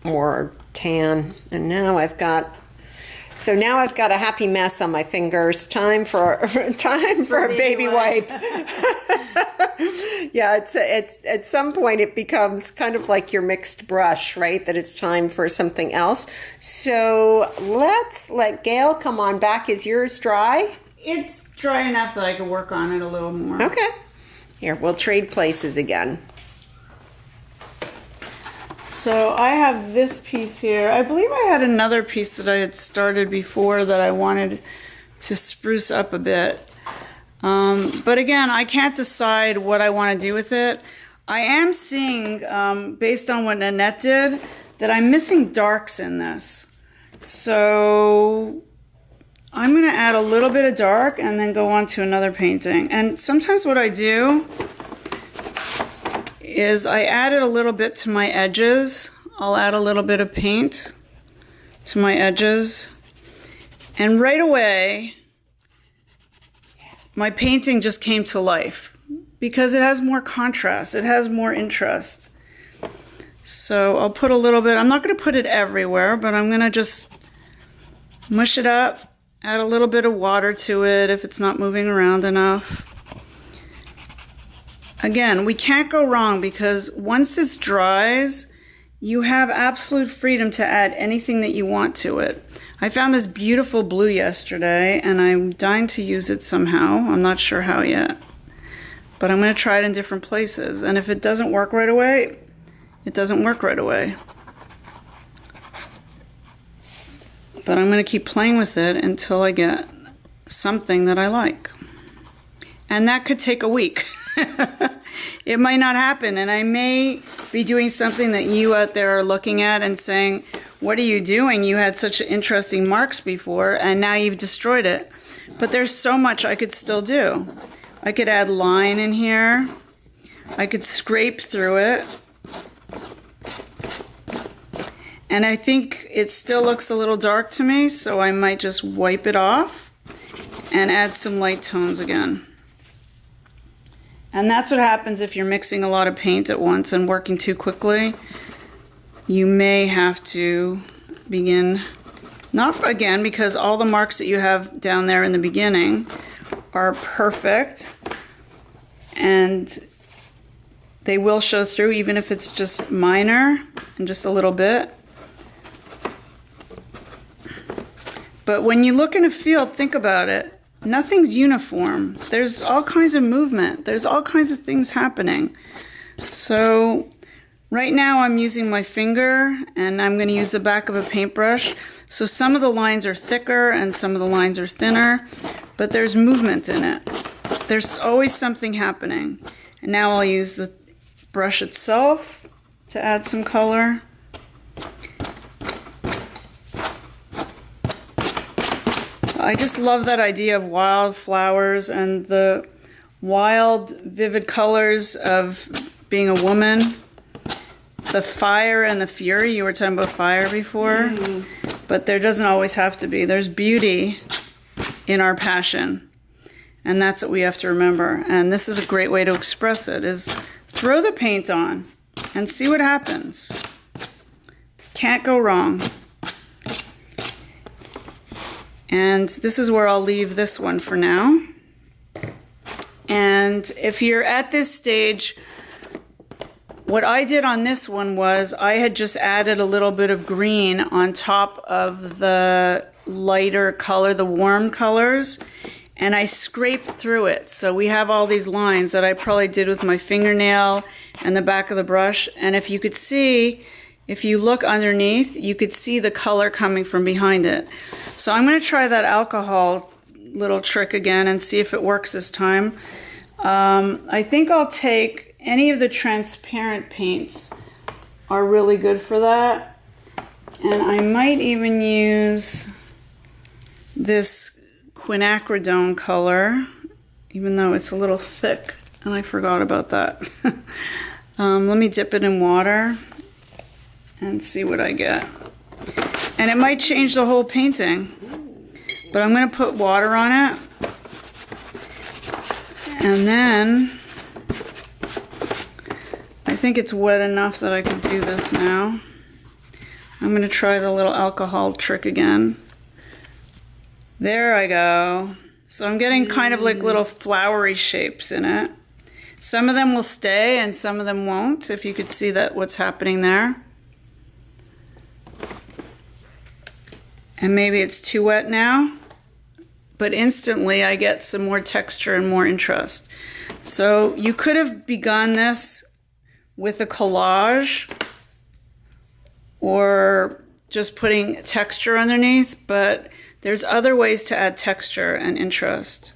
more tan. And now I've got a happy mess on my fingers. Time for a baby wipe. Yeah, it's at some point it becomes kind of like your mixed brush, right? That it's time for something else. So let's let Gail come on back. Is yours dry? It's dry enough that I can work on it a little more. Okay. Here, we'll trade places again. So I have this piece here. I believe I had another piece that I had started before that I wanted to spruce up a bit. But again, I can't decide what I want to do with it. I am seeing, based on what Nanette did, that I'm missing darks in this. So I'm going to add a little bit of dark and then go on to another painting. And sometimes what I do is I added a little bit to my edges. I'll add a little bit of paint to my edges. And right away, my painting just came to life because it has more contrast. It has more interest. So I'll put a little bit, I'm not going to put it everywhere, but I'm going to just mush it up, add a little bit of water to it if it's not moving around enough. Again, we can't go wrong because once this dries, you have absolute freedom to add anything that you want to it. I found this beautiful blue yesterday and I'm dying to use it somehow. I'm not sure how yet, but I'm going to try it in different places. And if it doesn't work right away, it doesn't work right away. But I'm going to keep playing with it until I get something that I like. And that could take a week. It might not happen, and I may be doing something that you out there are looking at and saying, what are you doing? You had such interesting marks before, and now you've destroyed it. But there's so much I could still do. I could add line in here. I could scrape through it. And I think it still looks a little dark to me, so I might just wipe it off and add some light tones again. And that's what happens if you're mixing a lot of paint at once and working too quickly. You may have to begin, not again, because all the marks that you have down there in the beginning are perfect and they will show through even if it's just minor and just a little bit. But when you look in a field, think about it. Nothing's uniform. There's all kinds of movement. There's all kinds of things happening. So right now I'm using my finger and I'm going to use the back of a paintbrush. So some of the lines are thicker and some of the lines are thinner, but there's movement in it. There's always something happening. And now I'll use the brush itself to add some color. I just love that idea of wild flowers and the wild, vivid colors of being a woman. The fire and the fury. You were talking about fire before, but there doesn't always have to be. There's beauty in our passion, and that's what we have to remember. And this is a great way to express it, is throw the paint on and see what happens. Can't go wrong. And this is where I'll leave this one for now. And if you're at this stage, what I did on this one was I had just added a little bit of green on top of the lighter color, the warm colors, and I scraped through it. So we have all these lines that I probably did with my fingernail and the back of the brush. And if you could see, if you look underneath, you could see the color coming from behind it. So I'm going to try that alcohol little trick again and see if it works this time. I think I'll take any of the transparent paints are really good for that. And I might even use this quinacridone color, even though it's a little thick, and I forgot about that. Let me dip it in water and see what I get. And it might change the whole painting, but I'm going to put water on it. And then I think it's wet enough that I can do this now. I'm going to try the little alcohol trick again. There I go. So I'm getting kind of like little flowery shapes in it. Some of them will stay and some of them won't, if you could see that what's happening there. And maybe it's too wet now, but instantly I get some more texture and more interest. So you could have begun this with a collage or just putting texture underneath, but there's other ways to add texture and interest.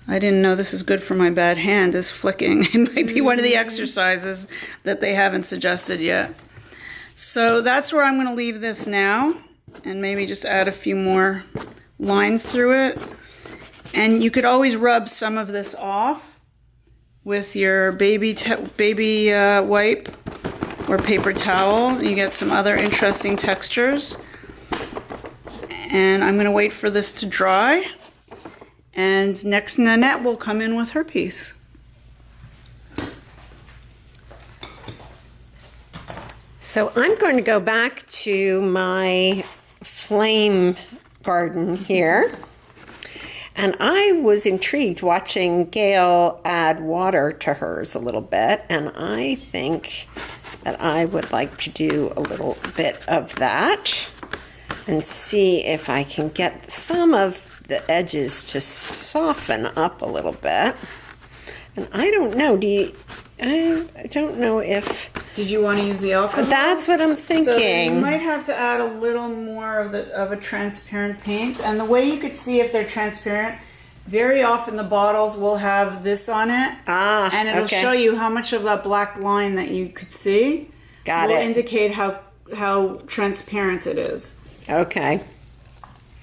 I didn't know this is good for my bad hand, is flicking. It might be one of the exercises that they haven't suggested yet. So that's where I'm going to leave this now, and maybe just add a few more lines through it. And you could always rub some of this off with your baby wipe or paper towel. You get some other interesting textures. And I'm going to wait for this to dry. And next Nanette will come in with her piece. So I'm going to go back to my flame garden here. And I was intrigued watching Gail add water to hers a little bit. And I think that I would like to do a little bit of that and see if I can get some of the edges to soften up a little bit. And I don't know, I don't know if... Did you want to use the alcohol? That's what I'm thinking. So you might have to add a little more of a transparent paint. And the way you could see if they're transparent, very often the bottles will have this on it. And it'll show you how much of that black line that you could see will indicate how transparent it is. Okay.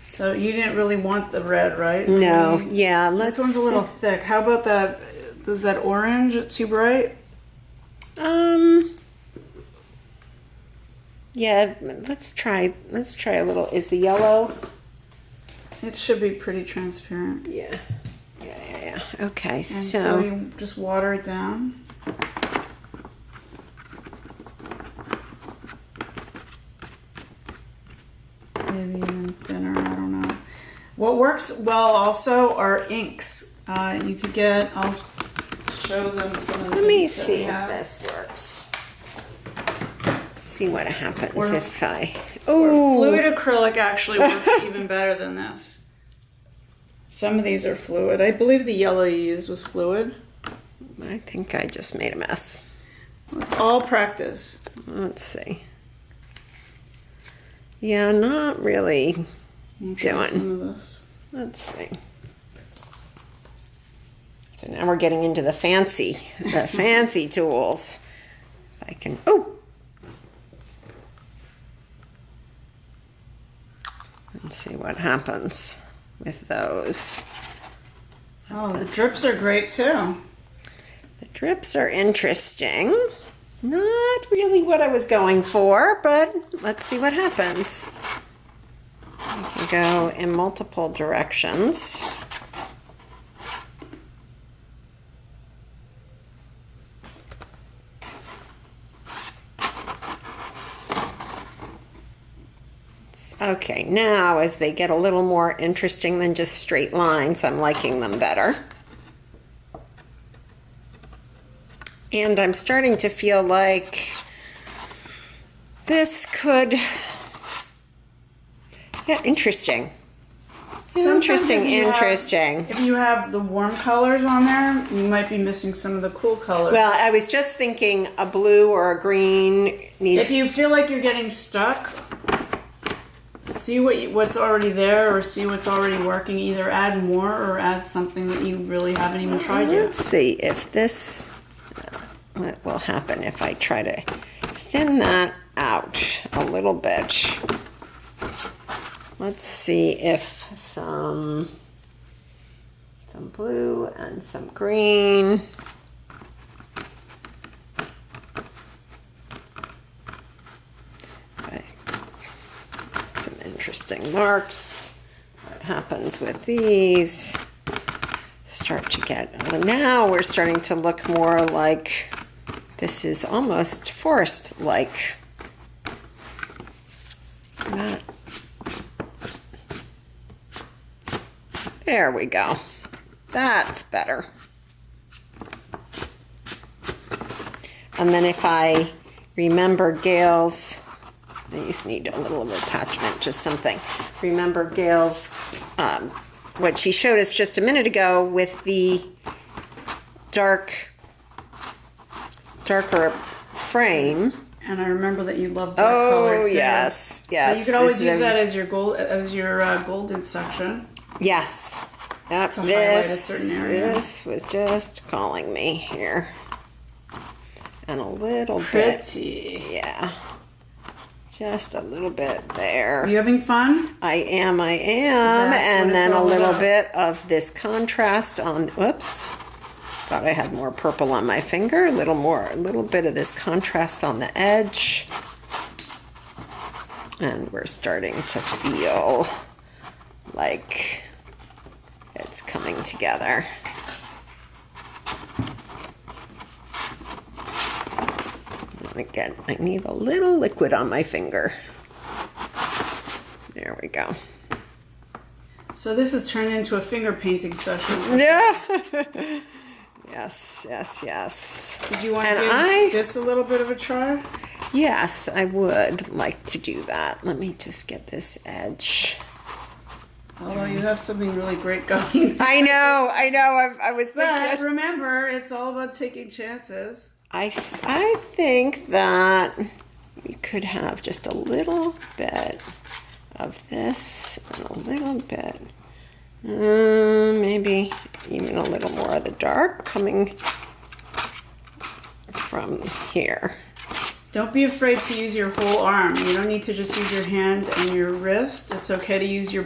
So you didn't really want the red, right? No. Yeah. This one's a little thick. How about that? Is that orange too bright? Yeah. Let's try a little. Is the yellow? It should be pretty transparent. Yeah. Yeah. Okay. And so you just water it down. Maybe even thinner, I don't know. What works well also are inks. You could get, I'll show them some of the Let me inks that see we if have. this works. See what happens if I... Oh! Fluid acrylic actually works even better than this. Some of these are fluid. I believe the yellow you used was fluid. I think I just made a mess. Well, it's all practice. Let's see. Yeah, not really doing. Some of this. Let's see. So now we're getting into the fancy tools. If I can, let's see what happens with those. Oh, the drips are great too. The drips are interesting. Not really what I was going for, but let's see what happens. You can go in multiple directions. Okay, now as they get a little more interesting than just straight lines, I'm liking them better. And I'm starting to feel like this could, interesting. Interesting. If you have the warm colors on there, you might be missing some of the cool colors. Well, I was just thinking a blue or a green needs... If you feel like you're getting stuck, see what's already there or see what's already working. Either add more or add something that you really haven't even tried yet. Let's see if this... what will happen if I try to thin that out a little bit. Let's see if some blue and some green. Some interesting marks. What happens with these? Start to get, now we're starting to look more like this is almost forest-like. That. There we go. That's better. And then if I remember Gail's, I just need a little attachment, just something. Remember Gail's, what she showed us just a minute ago with the darker frame. And I remember that you love that color too. Oh yes, yes. But you could always use that as your golded section. Yes. Yep. To highlight a certain area. This was just calling me here. And a little Pretty. bit. Yeah. Just a little bit there. Are you having fun? I am. That's and what then it's a all little about. bit of this contrast on, whoops. Thought I had more purple on my finger. A little bit of this contrast on the edge. And we're starting to feel like it's coming together. Again, I need a little liquid on my finger. There we go. So this has turned into a finger painting session. Yeah. Yes, yes, yes. Did you want And to give this a little bit of a try? Yes, I would like to do that. Let me just get this edge. Although you have something really great going. I know. I was But thinking. remember, it's all about taking chances. I think that we could have just a little bit of this and a little bit, maybe even a little more of the dark coming from here. Don't be afraid to use your whole arm. You don't need to just use your hand and your wrist. It's okay to use your